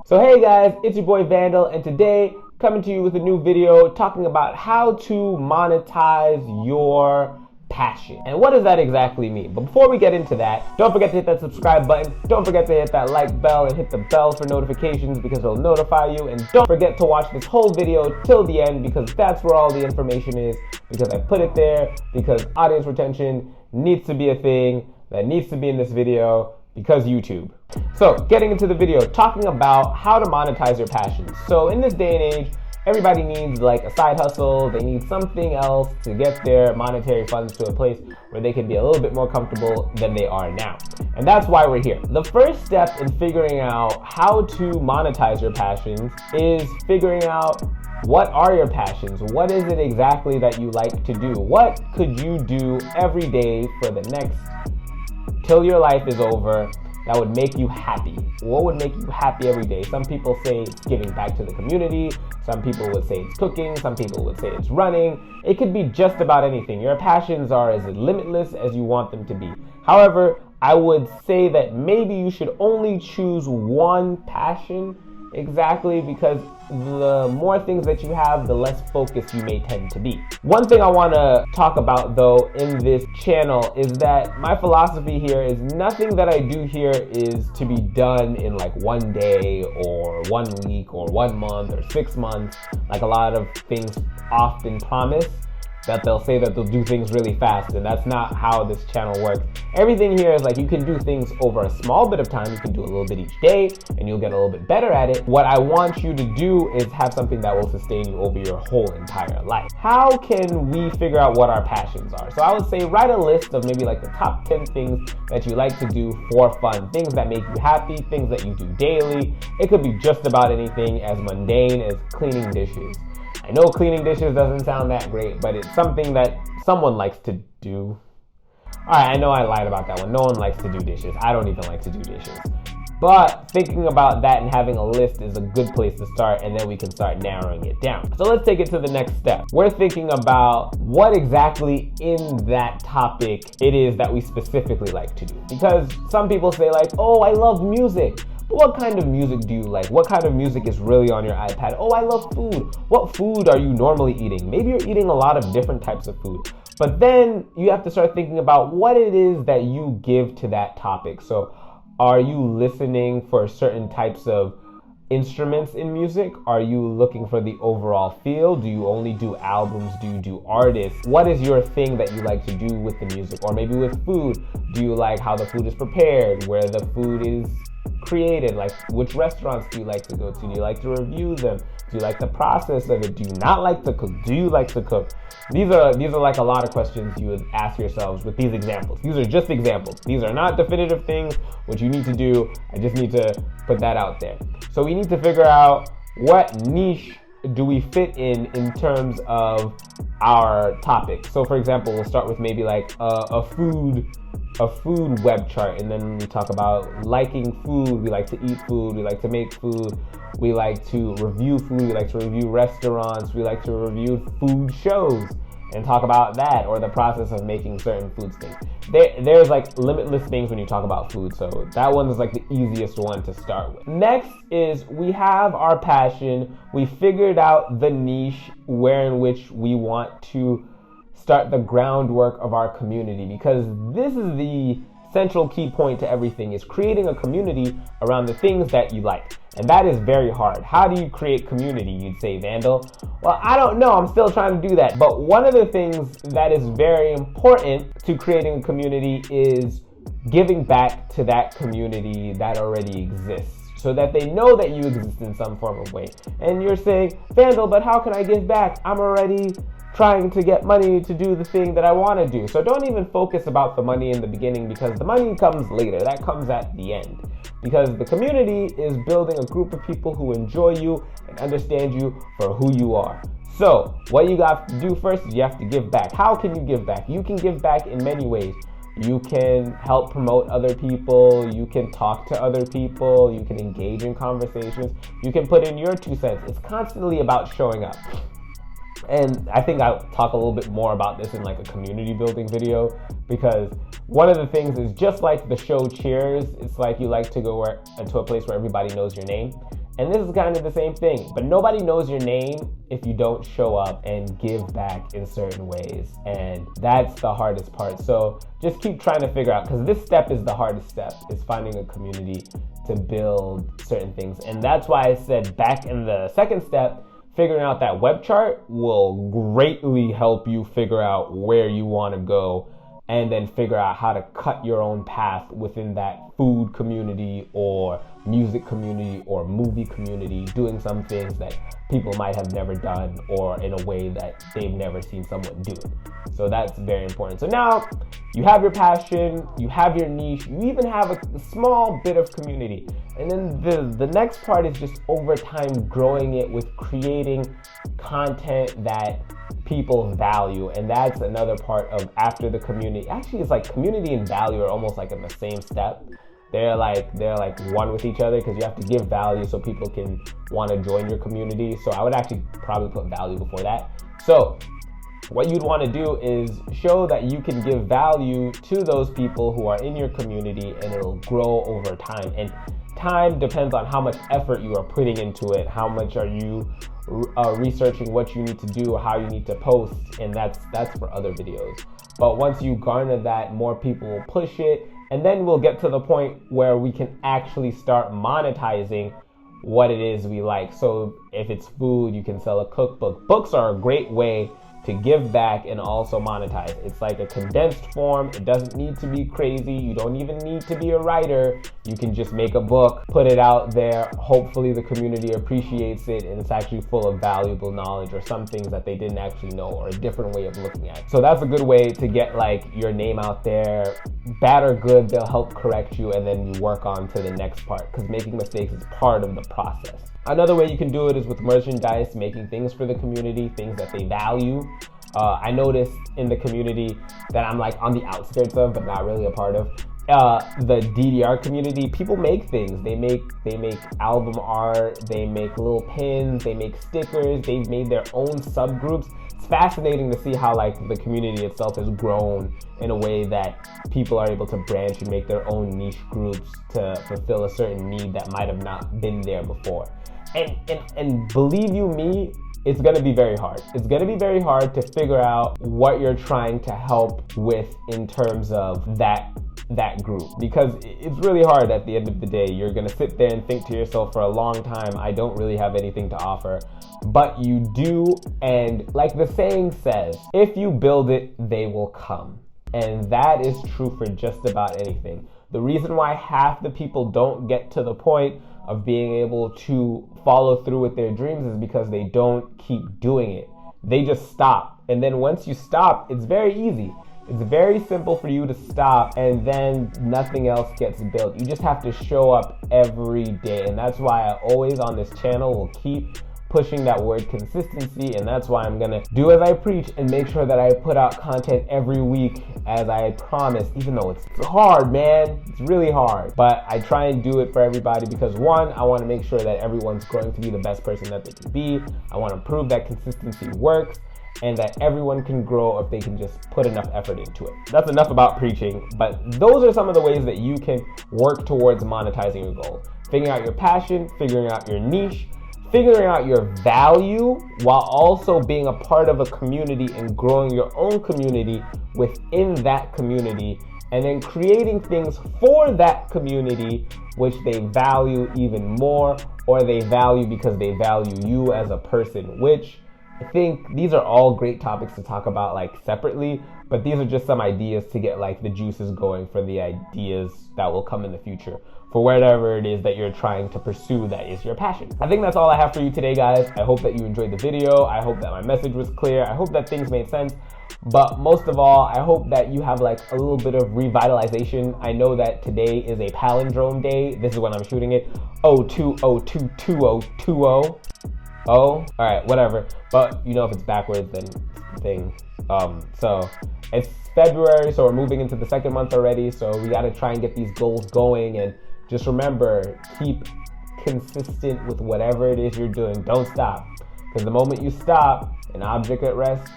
So hey guys, it's your boy Vandal, and today coming to you with a new video talking about how to monetize your passion. And what does that exactly mean? But before we get into that, don't forget to hit that subscribe button, don't forget to hit that like bell and hit the bell for notifications because it'll notify you, and don't forget to watch this whole video till the end because that's where all the information is, because I put it there, because audience retention needs to be a thing that needs to be in this video because YouTube. So getting into the video, talking about how to monetize your passions. So in this day and age, everybody needs like a side hustle. They need something else to get their monetary funds to a place where they can be a little bit more comfortable than they are now. And that's why we're here. The first step in figuring out how to monetize your passions is figuring out what are your passions? What is it exactly that you like to do? What could you do every day for the next till your life is over that would make you happy? What would make you happy every day? Some people say it's giving back to the community. Some people would say it's cooking. Some people would say it's running. It could be just about anything. Your passions are as limitless as you want them to be. However, I would say that maybe you should only choose one passion exactly, because the more things that you have, the less focused you may tend to be. One thing I want to talk about though in this channel is that my philosophy here is nothing that I do here is to be done in like one day or 1 week or 1 month or 6 months, like a lot of things often promise, that they'll say that they'll do things really fast, and that's not how this channel works. Everything here is like you can do things over a small bit of time. You can do a little bit each day and you'll get a little bit better at it. What I want you to do is have something that will sustain you over your whole entire life. How can we figure out what our passions are? So I would say write a list of maybe like the top 10 things that you like to do for fun, things that make you happy, things that you do daily. It could be just about anything as mundane as cleaning dishes. I know cleaning dishes doesn't sound that great, but it's something that someone likes to do. Alright, I know I lied about that one. No one likes to do dishes. I don't even like to do dishes. But thinking about that and having a list is a good place to start, and then we can start narrowing it down. So let's take it to the next step. We're thinking about what exactly in that topic it is that we specifically like to do. Because some people say like, oh, I love music. What kind of music do you like? What kind of music is really on your iPad? Oh, I love food. What food are you normally eating? Maybe you're eating a lot of different types of food. But then you have to start thinking about what it is that you give to that topic. So are you listening for certain types of instruments in music? Are you looking for the overall feel? Do you only do albums? Do you do artists? What is your thing that you like to do with the music? Or maybe with food, do you like how the food is prepared, where the food is created? Like, which restaurants do you like to go to? Do you like to review them? Do you like the process of it? Do you not like to cook? Do you like to cook? These are like a lot of questions you would ask yourselves with these examples. These are just examples. These are not definitive things what you need to do. I just need to put that out there. So we need to figure out what niche do we fit in terms of our topic. So for example, we'll start with maybe like a food web chart, and then we talk about liking food. We like to eat food, we like to make food, we like to review food, we like to review restaurants, we like to review food shows and talk about that, or the process of making certain foods things. There's like limitless things when you talk about food, so that one is like the easiest one to start with. Next is we have our passion. We figured out the niche where in which we want to start the groundwork of our community, because this is the central key point to everything, is creating a community around the things that you like. And that is very hard. How do you create community, you'd say, Vandal? Well, I don't know. I'm still trying to do that. But one of the things that is very important to creating a community is giving back to that community that already exists, so that they know that you exist in some form of way. And you're saying, Vandal, but how can I give back? I'm already trying to get money to do the thing that I want to do. So don't even focus about the money in the beginning, because the money comes later. That comes at the end. Because the community is building a group of people who enjoy you and understand you for who you are. So what you got to do first is you have to give back. How can you give back? You can give back in many ways. You can help promote other people, you can talk to other people, you can engage in conversations, you can put in your 2 cents. It's constantly about showing up. And I think I'll talk a little bit more about this in like a community building video, because one of the things is just like the show Cheers, it's like you like to go into a place where everybody knows your name. And this is kind of the same thing, but nobody knows your name if you don't show up and give back in certain ways. And that's the hardest part. So just keep trying to figure out, because this step is the hardest step, is finding a community to build certain things. And that's why I said back in the second step, figuring out that web chart will greatly help you figure out where you want to go, and then figure out how to cut your own path within that food community or music community or movie community, doing some things that people might have never done or in a way that they've never seen someone do it. So that's very important. So now you have your passion, you have your niche, you even have a small bit of community. And then the next part is just over time growing it with creating content that people value. And that's another part of after the community. Actually, it's like community and value are almost like in the same step. They're like one with each other, because you have to give value so people can want to join your community. So I would actually probably put value before that. So what you'd want to do is show that you can give value to those people who are in your community, and it'll grow over time. And time depends on how much effort you are putting into it, how much are you researching what you need to do, how you need to post, and that's for other videos. But once you garner that, more people will push it, and then we'll get to the point where we can actually start monetizing what it is we like. So if it's food, you can sell a cookbook. Books are a great way to give back and also monetize. It's like a condensed form. It doesn't need to be crazy. You don't even need to be a writer. You can just make a book, put it out there. Hopefully the community appreciates it, and it's actually full of valuable knowledge or some things that they didn't actually know, or a different way of looking at it. So that's a good way to get like your name out there. Bad or good, they'll help correct you, and then you work on to the next part, because making mistakes is part of the process. Another way you can do it is with merchandise, making things for the community, things that they value. I noticed in the community that I'm like on the outskirts of, but not really a part of, the DDR community. People make things. They make album art, they make little pins, they make stickers, they've made their own subgroups. It's fascinating to see how like the community itself has grown in a way that people are able to branch and make their own niche groups to fulfill a certain need that might have not been there before. And believe you me, it's going to be very hard. It's going to be very hard to figure out what you're trying to help with in terms of that group, because it's really hard at the end of the day. You're going to sit there and think to yourself for a long time, I don't really have anything to offer. But you do, and like the saying says, if you build it, they will come. And that is true for just about anything. The reason why half the people don't get to the point of being able to follow through with their dreams is because they don't keep doing it. They just stop. And then once you stop, it's very easy. It's very simple for you to stop, and then nothing else gets built. You just have to show up every day. And that's why I always on this channel will keep pushing that word consistency, and that's why I'm gonna do as I preach and make sure that I put out content every week as I promised, even though it's hard, man. It's really hard, but I try and do it for everybody because one, I want to make sure that everyone's growing to be the best person that they can be. I want to prove that consistency works and that everyone can grow if they can just put enough effort into it. That's enough about preaching, but those are some of the ways that you can work towards monetizing your goals. Figuring out your passion, figuring out your niche, figuring out your value while also being a part of a community and growing your own community within that community, and then creating things for that community which they value even more, or they value because they value you as a person, which I think these are all great topics to talk about like separately, but these are just some ideas to get like the juices going for the ideas that will come in the future for whatever it is that you're trying to pursue that is your passion. I think that's all I have for you today, guys. I hope that you enjoyed the video. I hope that my message was clear. I hope that things made sense. But most of all, I hope that you have like a little bit of revitalization. I know that today is a palindrome day. This is when I'm shooting it. 02022020. Oh, all right, whatever. But you know, if it's backwards, then it's the thing. So it's February, so we're moving into the second month already. So we got to try and get these goals going, and just remember, keep consistent with whatever it is you're doing. Don't stop, because the moment you stop, an object at rest,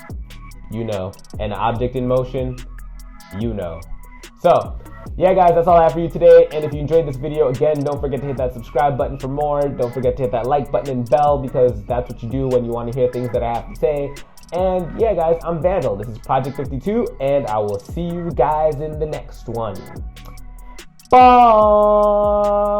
you know, and an object in motion, you know. So Yeah, guys, that's all I have for you today. And if you enjoyed this video, again, don't forget to hit that subscribe button for more. Don't forget to hit that like button and bell, because that's what you do when you want to hear things that I have to say. And yeah, guys, I'm Vandal. This is Project 52, and I will see you guys in the next one. Bye!